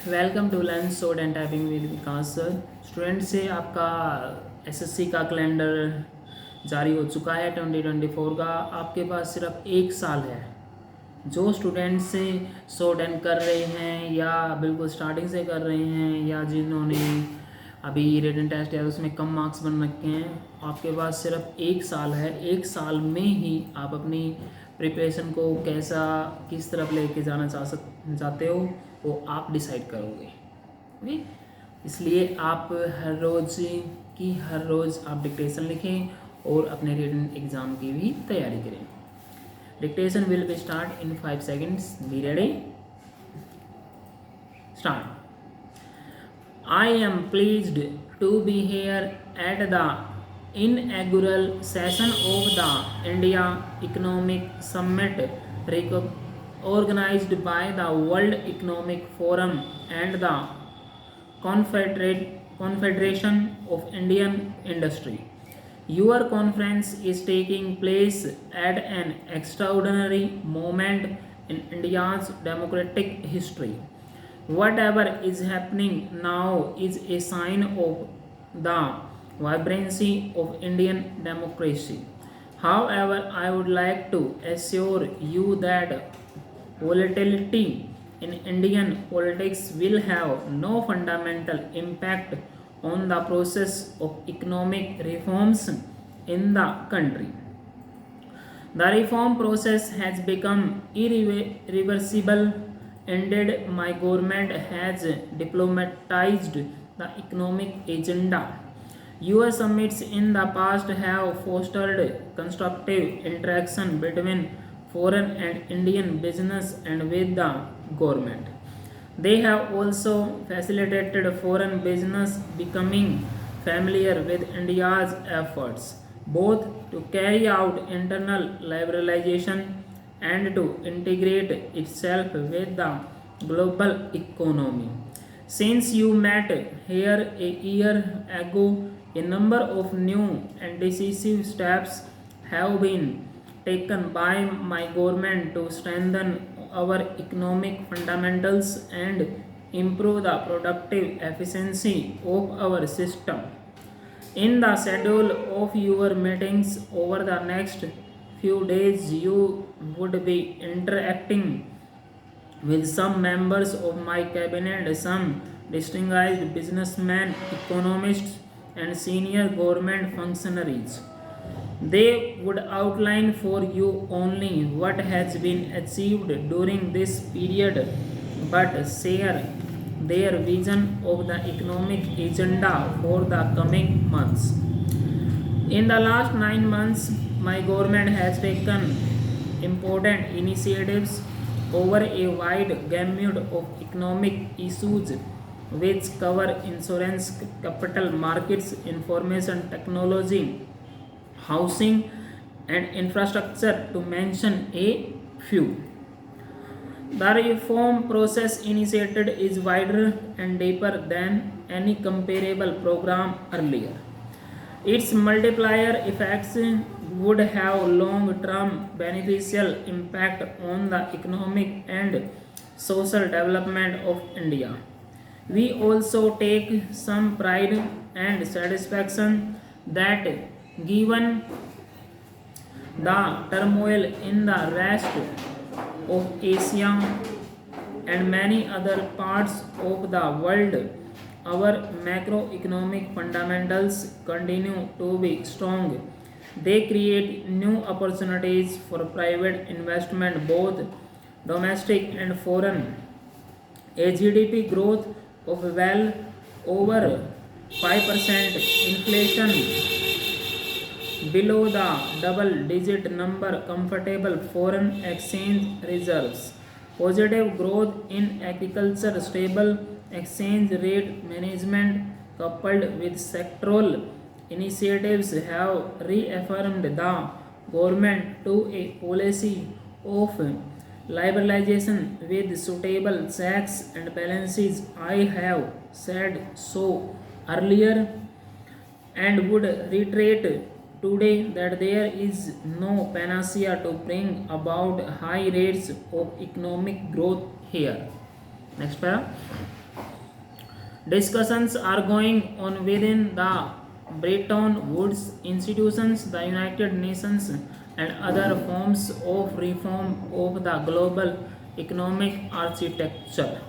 Welcome to learn sod and typing with Vikas sir. Student से आपका SSC का calendar जारी हो चुका है 2024 का। आपके पास सिर्फ एक साल है। जो स्टूडेंट से सोड एंड कर रहे हैं या बिल्कुल स्टार्टिंग से कर रहे हैं या जिन्होंने अभी रिटन टेस्ट या उसमें कम मार्क्स बन रखे हैं, आपके पास सिर्फ एक साल है। एक साल में ही आप अपनी प्रिपरेशन को कैसा किस तरफ लेके जाना चाहते हो वो आप डिसाइड करोगे। ओके, इसलिए आप हर रोज़ आप डिक्टेशन लिखें और अपने रिटन एग्ज़ाम की भी तैयारी करें। Dictation will be start in 5 seconds. Be ready? Start. I am pleased to be here at the inaugural session of the India Economic Summit organized by the World Economic Forum and the Confederation of Indian Industry. Your conference is taking place at an extraordinary moment in India's democratic history. Whatever is happening now is a sign of the vibrancy of Indian democracy. However, I would like to assure you that volatility in Indian politics will have no fundamental impact on the process of economic reforms in the country. The reform process has become irreversible. Indeed, my government has diplomatized the economic agenda. Your summits in the past have fostered constructive interaction between foreign and Indian business and with the government. They have also facilitated foreign business becoming familiar with India's efforts, both to carry out internal liberalization and to integrate itself with the global economy. Since you met here a year ago, a number of new and decisive steps have been taken by my government to strengthen our economic fundamentals and improve the productive efficiency of our system. In the schedule of your meetings over the next few days, you would be interacting with some members of my cabinet, some distinguished businessmen, economists, and senior government functionaries. They would outline for you only what has been achieved during this period, but share their vision of the economic agenda for the coming months. In the last 9 months, my government has taken important initiatives over a wide gamut of economic issues which cover insurance, capital markets, information technology, housing, and infrastructure, to mention a few. The reform process initiated is wider and deeper than any comparable program earlier. Its multiplier effects would have long-term beneficial impact on the economic and social development of India. We also take some pride and satisfaction that, given the turmoil in the rest of Asia and many other parts of the world, our macroeconomic fundamentals continue to be strong. They create new opportunities for private investment, both domestic and foreign. A GDP growth of well over 5%, inflation below the double digit number, comfortable foreign exchange reserves, positive growth in agriculture, stable exchange rate management coupled with sectoral initiatives have reaffirmed the government to a policy of liberalization with suitable checks and balances. I have said so earlier and would reiterate today that there is no panacea to bring about high rates of economic growth here. Next para. Discussions are going on within the Bretton Woods institutions, the United Nations, and other forms of reform of the global economic architecture.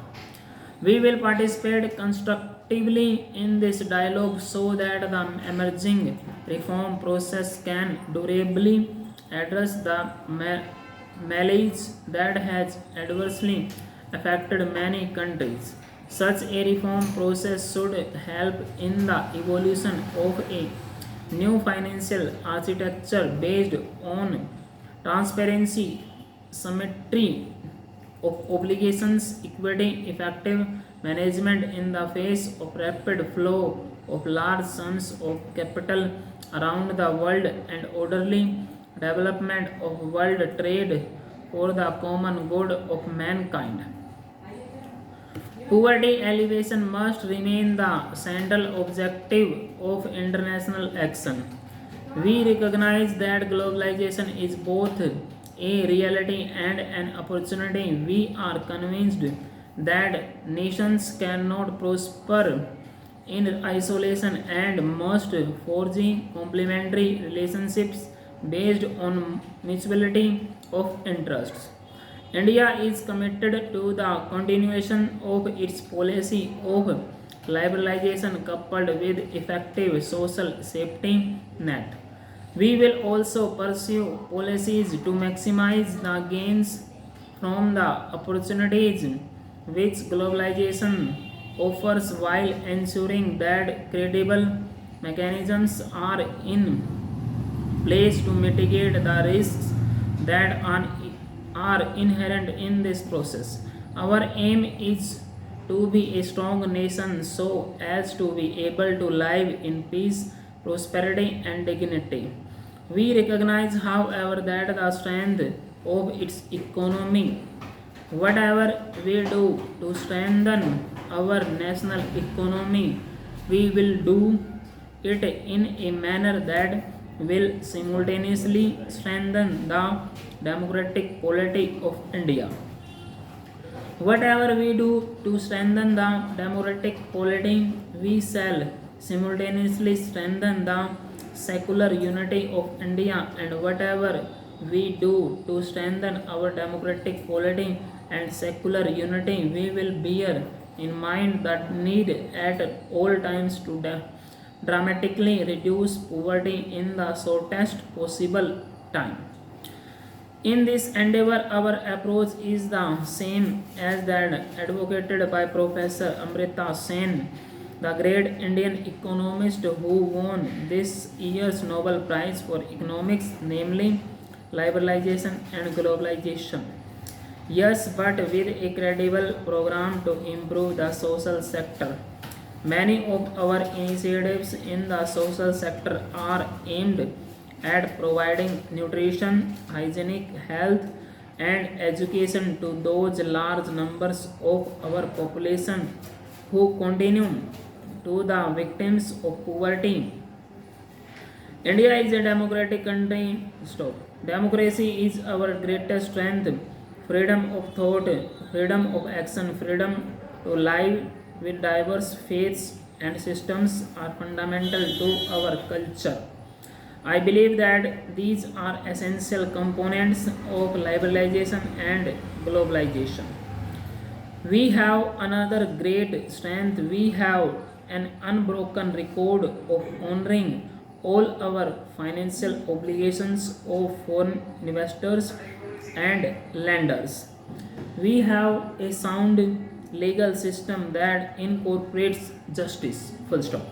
We will participate constructively in this dialogue so that the emerging reform process can durably address the malaise that has adversely affected many countries. Such a reform process should help in the evolution of a new financial architecture based on transparency, symmetry of obligations, equity, effective management in the face of rapid flow of large sums of capital around the world, and orderly development of world trade for the common good of mankind. Poverty alleviation must remain the central objective of international action. We recognize that globalization is both a reality and an opportunity. We are convinced that nations cannot prosper in isolation and must forge complementary relationships based on mutuality of interests. India is committed to the continuation of its policy of liberalization coupled with effective social safety net. We will also pursue policies to maximize the gains from the opportunities which globalization offers while ensuring that credible mechanisms are in place to mitigate the risks that are inherent in this process. Our aim is to be a strong nation so as to be able to live in peace, prosperity, and dignity. We recognize, however, that the strength of its economy, whatever we do to strengthen our national economy, we will do it in a manner that will simultaneously strengthen the democratic polity of India. Whatever we do to strengthen the democratic polity, we shall simultaneously strengthen the secular unity of India, and whatever we do to strengthen our democratic polity and secular unity, we will bear in mind that need at all times to dramatically reduce poverty in the shortest possible time. In this endeavor, our approach is the same as that advocated by Professor Amrita Sen, the great Indian economist who won this year's Nobel Prize for Economics, namely liberalization and globalization. Yes, but with a credible program to improve the social sector. Many of our initiatives in the social sector are aimed at providing nutrition, hygienic health, and education to those large numbers of our population who continue to the victims of poverty. India is a democratic country. Stop. Democracy is our greatest strength. Freedom of thought, freedom of action, freedom to live with diverse faiths and systems are fundamental to our culture. I believe that these are essential components of liberalization and globalization. We have another great strength. We have an unbroken record of honoring all our financial obligations of foreign investors and lenders. We have a sound legal system that incorporates justice. Full stop.